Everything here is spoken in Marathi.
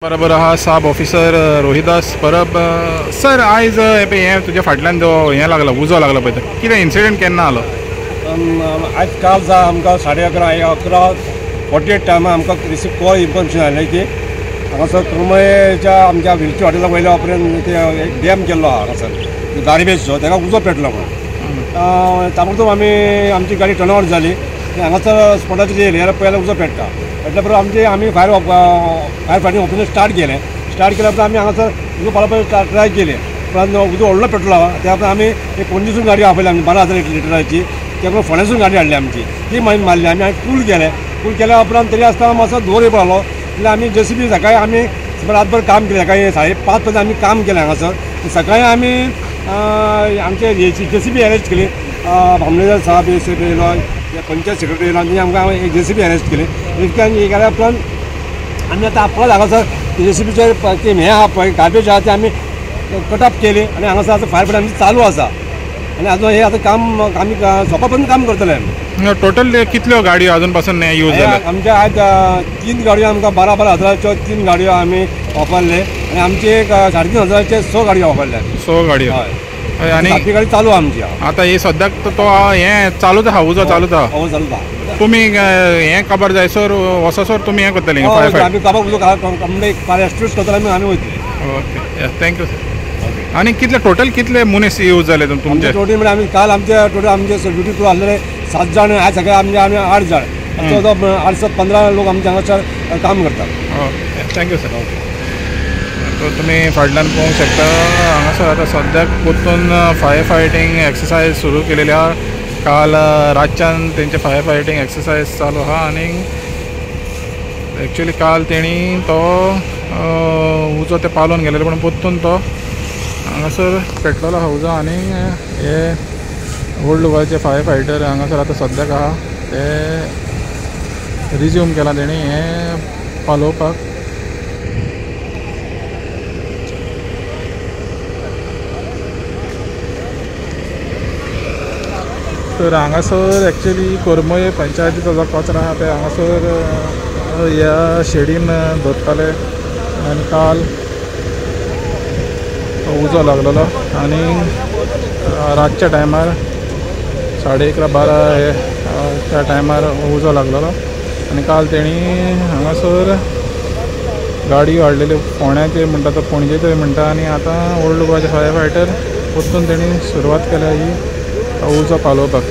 बरोबर आहा साब ऑफिसर रोहिदास परब सर आयज हे तुज्या फाटल्यान जो हें लागलो उजो लागलो पळय कितें इन्सिडेंट केन्ना आलो आज काल जा आमकां 11:48 टायमार आमकां रिसीव कॉल इन्फॉर्मेशन आयलें की हांगासर कुर्मयेच्या आमच्या विलची हॉटेला वयल्या उपरांत ते एक डॅम केल्लो आहा हांगासर गार्बेजचो ताका उजो पेटलो म्हणून ताबडतोब आमची गाडी टर्न आउट जाली हांगासर स्पॉटाचेर येयले पयलें उजो पेट्टा पेटल्या बरोबर आमी फायर फायटींग ऑपरेशन स्टार्ट केल्या उपरांत आमी हांगासर उजो पाडपाक ट्राय केले पण उजो व्हडलो पेट्रोल त्या उपरांत आमी एक पणजीसून गाडी आपयली आमी 12,000 लिटराची त्या उपरांत फोंड्यासून गाडी हाडली आमची ती मारली आमी पूल केल्या उपरांत तरी आसतना मातसो धुंवर येवपाक लागलो जाल्यार आमी JCB सकाळी आमी रातभर काम केलें सकाळी 5:30 पर्यंत आमी काम केलें हांगासर सकाळी आमी आमचे JCB अरेस्ट केली भामलेदार साहेब येयलो पंचायत सेक्रेटरी येयलो आनी आमकां एक JCB अरेस्ट केली हे केल्या उपरांत आमी आतां परत हांगासर JCBचे ते हें आहा पळय गार्बेज आहा ते आमी कटअप केली आनी हांगासर आतां फायर फायटींग आमची चालू आसा आनी आजून हे आतां काम आमी सोंपा पर्यंत काम करतले आमी टोटल कितल्यो गाडयो अजून पासून यूज जाल्या आमच्या आज 3 गाडयो आमकां 12,000च्यो 3 गाडयो आमी वापरले आनी आमची एक 3,500चे 6 गाडयो वापरल्या 6 गाडयो हय आनी बाकी गाडी चालू आमची आतां ही सद्याक तो हें चालूच आहा उजो चालूच आहा चालूच आहा तुमी हें खबर जायसर वचसर तुमी हें करतले आमी काबाक उजो एस्टिमेट करतले आमी वयतले ओके थँक्यू सर आनी कितले टोटल कितले मनीस यूज जाले तुमचे टोटल म्हणजे आमी काल टोटल आमचे ड्युटी थ्रू आसलेले 7 जाण आज सकाळी आमी 8 जाण 8 से 15 लोक आमचे हांगासर काम करतात ओके थँक्यू सर तो तुमी फाटल्यान पळोवंक शकता हांगासर आतां सद्याक परतून फायर फायटींग एक्सरसायज सुरू केलेली आहा काल रातच्यान तेंचे फायर फायटींग एक्सरसायज चालू आहा आनी एक्चुअली काल तेणी तो उजो ते पालोवन गेलेलो पूण परतून तो हांगासर पेटलेलो आहा उजो आनी हे ओल्ड गोवाचे फायर फायटर हांगासर आतां सद्याक आहा ते रिज्यूम केला तेणी हें पालोवपाक तर हांगासर एक्चुअली कोरमये पंचायतीचो जो कचरो आहा ते हांगासर ह्या शेडीन दवरताले आनी काल उजो लागलेलो आनी रातच्या टायमार 11:30-12 त्या टायमार उजो लागलेलो आनी काल तेणी हांगासर गाडयो हाडलेल्यो फोंड्याचे म्हणटा तो पणजेचे म्हणटा आनी आतां ओल्ड गोवाचे फायर फायटर परतून तेणी सुरवात केल्या ही उजो पालोवपाक